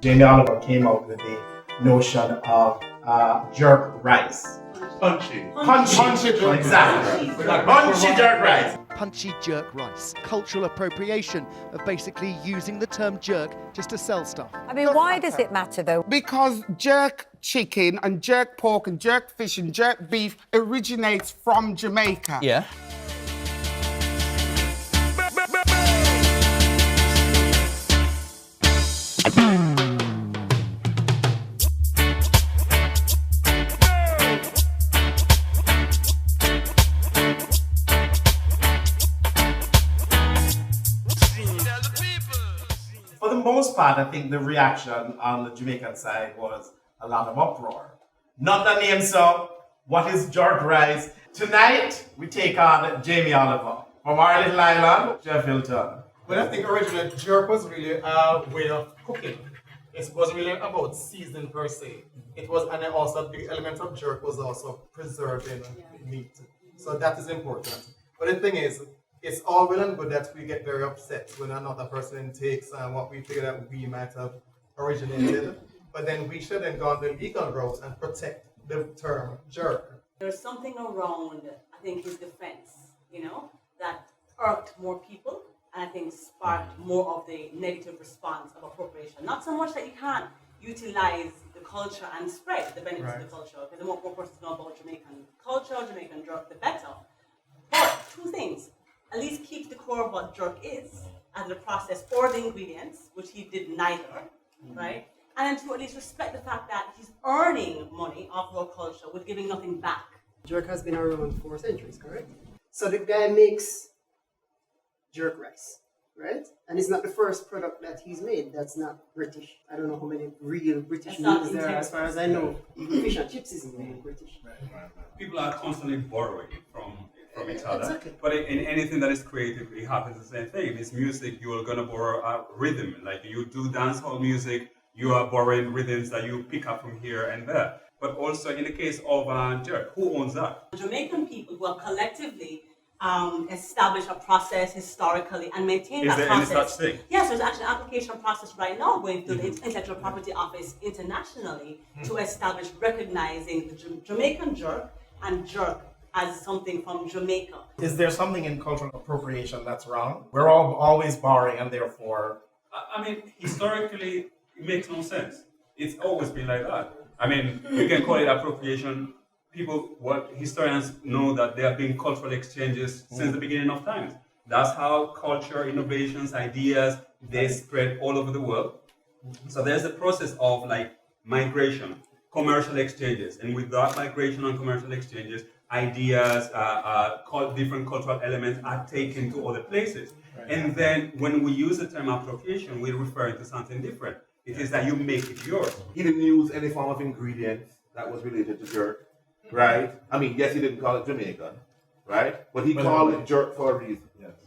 Jamie Oliver came out with the notion of jerk rice. Punchy Punchy, exactly. Punchy jerk rice. Punchy jerk rice. Cultural appropriation of basically using the term jerk just to sell stuff. I mean, why does it matter though? Because jerk chicken and jerk pork and jerk fish and jerk beef originates from Jamaica. Yeah. For the most part, I think the reaction on the Jamaican side was a lot of uproar. Not the name, so what is jerk rice? Tonight, we take on Jamie Oliver from our little island, Chef Hilton. Well, I think originally jerk was really a way of cooking. It wasn't really about seasoning per se. It was, and then also a big element of jerk was also preserving meat. So that is important. But the thing is, it's all well and good that we get very upset when another person takes what we figure that we might have originated. But then we should then go on the legal route and protect the term jerk. There's something around, I think, his defense, that irked more people and I think sparked more of the negative response of appropriation. Not so much that you can't utilize the culture and spread the benefits of the culture, because the more persons know about Jamaican culture, Jamaican jerk, the better. But two things. At least keep the core of what jerk is as the process or the ingredients, which he did neither, right? And then to at least respect the fact that he's earning money off our culture with giving nothing back. Jerk has been around for centuries, correct? So the guy makes jerk rice, right? And it's not the first product that he's made that's not British. I don't know how many real British meals there are, as far as I know. Even fish and chips isn't really British. People are constantly borrowing from each other. Exactly. But in anything that is creative, it happens the same thing. If it's music, you are gonna borrow a rhythm. Like you do dancehall music, you are borrowing rhythms that you pick up from here and there. But also in the case of jerk, who owns that? Jamaican people who have collectively established a process historically and maintained that process. Is there any such thing? Yes, there's actually an application process right now going through the Intellectual Property Office internationally to establish recognizing the Jamaican jerk and jerk as something from Jamaica. Is there something in cultural appropriation that's wrong? We're all always borrowing and therefore... I mean, historically, it makes no sense. It's always been like that. I mean, you can call it appropriation. Historians know that there have been cultural exchanges since the beginning of times. That's how culture, innovations, ideas, they spread all over the world. So there's a process of migration, commercial exchanges. And with that migration and commercial exchanges, ideas, different cultural elements are taken to other places. Right. And then when we use the term appropriation, we're referring to something different. It is that you make it yours. He didn't use any form of ingredients that was related to jerk, right? I mean, yes, he didn't call it Jamaican, right? But he called it jerk for a reason,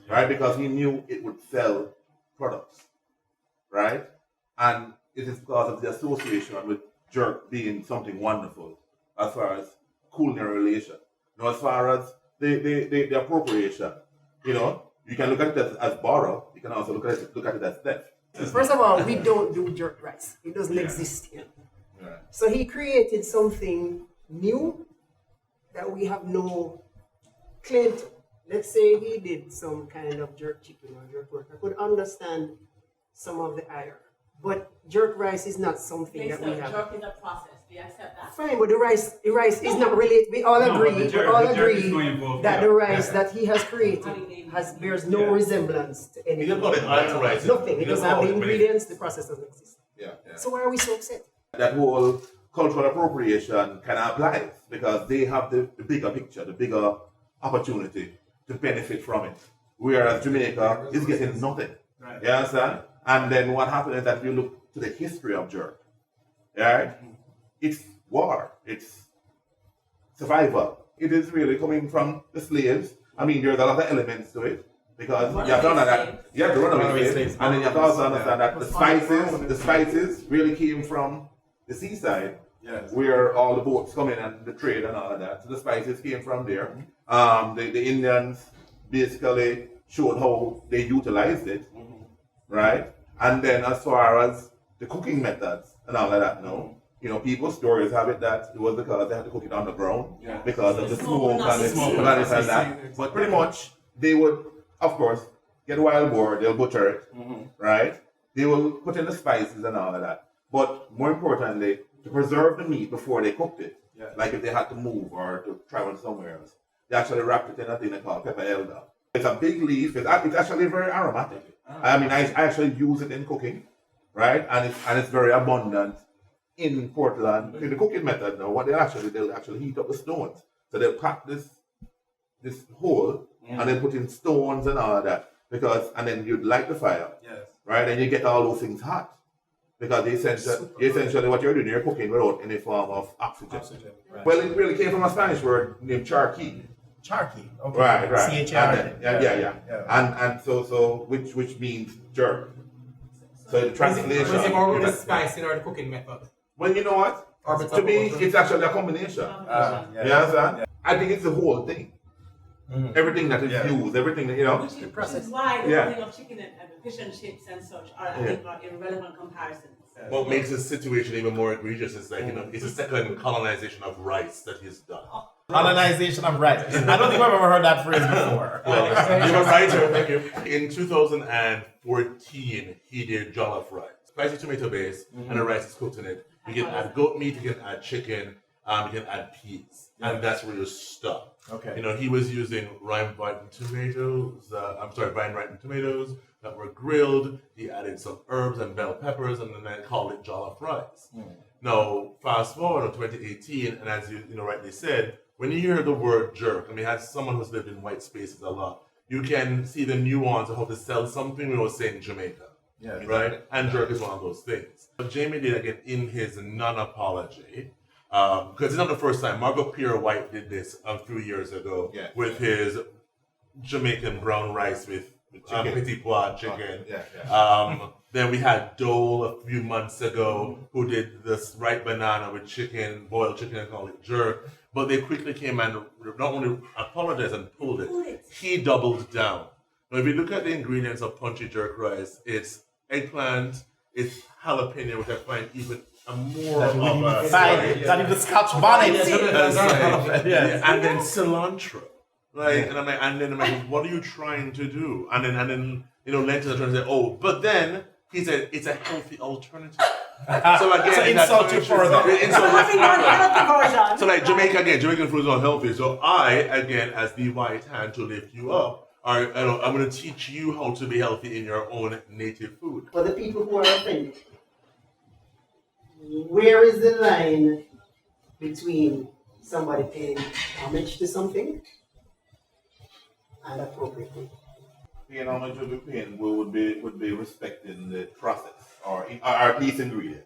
right? Because he knew it would sell products, right? And it is because of the association with jerk being something wonderful as far as culinary relation. As far as the appropriation, you can look at it as borrow, you can also look at it as theft. First of all, we don't do jerk rice. It doesn't exist here. Right. So he created something new that we have no claim to. Let's say he did some kind of jerk chicken or jerk pork. I could understand some of the ire. But jerk rice is not something that we have. Jerk is a process. Do you accept that? Fine, but the rice is not related. We all agree that the rice that he has created bears no resemblance to anything. He didn't call it alter rice. Nothing. It doesn't have the ingredients, the process doesn't exist. Yeah. So why are we so upset? That whole cultural appropriation can apply because they have the bigger picture, the bigger opportunity to benefit from it. Whereas Jamaica is getting nothing. Right. You understand? And then what happened is that you look to the history of jerk. Right? It's war. It's survival. It is really coming from the slaves. I mean, there's a lot of elements to it because you have to understand that the runaway slaves, and then you have to also understand that the spices really came from the seaside, where all the boats come in and the trade and all of that. So the spices came from there. The Indians basically showed how they utilized it, right? And then as far as the cooking methods and all of that, no. You know, people's stories have it that it was because they had to cook it on the ground because of the smoke and the smoke and this and that. But pretty much, they would, of course, get wild boar, they'll butcher it, right? They will put in the spices and all of that. But more importantly, to preserve the meat before they cooked it, like if they had to move or to travel somewhere else, they actually wrapped it in a thing they call pepper elder. It's a big leaf. It's actually very aromatic. I mean, I actually use it in cooking, right? And it's very abundant in Portland. In the cooking method now, what they'll actually heat up the stones. So they'll pack this hole and then put in stones and all of that. And then you'd light the fire, right? And you get all those things hot. Because essentially what you're doing, you're cooking without any form of oxygen. Right. Well, it really came from a Spanish word named charqui. Charqui, okay. Right. C-H-R. And so which means jerk. So the translation. Was it more with the spicing or the cooking method? Well, you know what? To me, it's actually a combination. You understand? Yeah. I think it's the whole thing. Everything that is used, everything that, you know. Which is why the thing of chicken and fish and chips and such are, I think, are irrelevant comparisons. What makes this situation even more egregious is like, it's a second colonization of rice that he's done. Colonization of rice. I don't think I've ever heard that phrase before. Well, you're right, sir. Thank you. In 2014, he did jollof rice. Spicy tomato base, and the rice is cooked in it. You can add goat meat, you can add chicken, you can add peas. And that's where you stop. Okay. You know, he was using vine-ripened tomatoes that were grilled. He added some herbs and bell peppers, and then called it jollof rice. Now, fast forward to 2018, and as you rightly said, when you hear the word jerk, I mean, as someone who's lived in white spaces a lot, you can see the nuance of how to sell something without saying Jamaica. Right? And jerk is one of those things. But Jamie did, again, in his non-apology, because it's not the first time. Margot Pierre White did this a few years ago with his Jamaican brown rice with petit pois chicken. Then we had Dole a few months ago who did this ripe banana with chicken, boiled chicken, and called it jerk. But they quickly came and not only apologized and pulled it, he doubled down. Now, if you look at the ingredients of punchy jerk rice, it's eggplant, it's jalapeno, which I find even more of a... That even Scotch bonnet. And then cilantro. And I'm like, what are you trying to do? And then lentils are trying to say, but then he said it's a healthy alternative. So again, insult you further. So like Jamaican food is not healthy. So I, again, as the white hand to lift you up, I'm going to teach you how to be healthy in your own native food. For the people who are offended, where is the line between somebody paying homage to something and appropriately? Paying homage would be paying would be respecting the process or at least ingredients.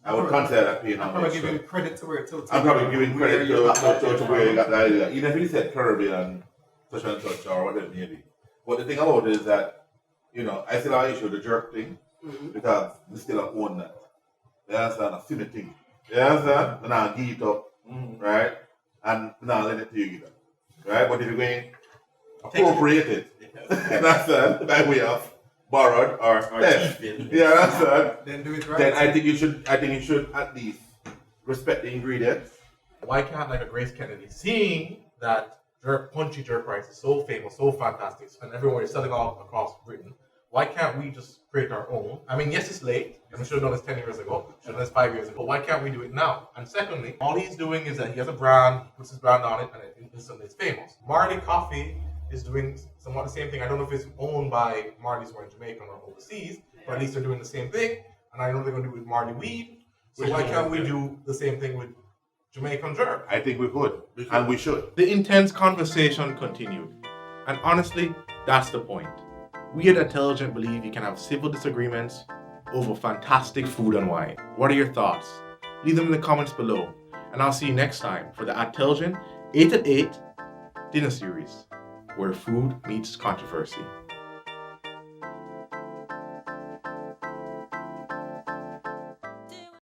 I would consider that paying homage. I'm probably giving credit to where it's I'm probably giving credit to where you got the idea. Even if you said Caribbean such and such or whatever it may be. But the thing about it is that, I still have an issue with the jerk thing because we still have own that. You understand? A silly thing. You understand? And I'll give it up, right? And now let it to you either. Right? But if you're going appropriate it, understand? By way of borrowed or theft. You understand? Then do it right. Then I think you should at least respect the ingredients. Why can't like a Grace Kennedy, seeing that punchy jerk rice is so famous, so fantastic, and everywhere is selling all across Britain, why can't we just create our own? I mean, yes, it's late, and we should have done this 10 years ago, should have done this 5 years ago, but why can't we do it now? And secondly, all he's doing is that he has a brand, puts his brand on it, and instantly it's famous. Marley Coffee is doing somewhat the same thing. I don't know if it's owned by Marley's or in Jamaica or overseas, but at least they're doing the same thing, and I know they're going to do it with Marley Weed, so why can't we do the same thing with Jamaican jerk? I think we could, and we should. The intense conversation continued, and honestly, that's the point. We at Adtelligent believe you can have civil disagreements over fantastic food and wine. What are your thoughts? Leave them in the comments below, and I'll see you next time for the Adtelligent 8 at 8 dinner series, where food meets controversy.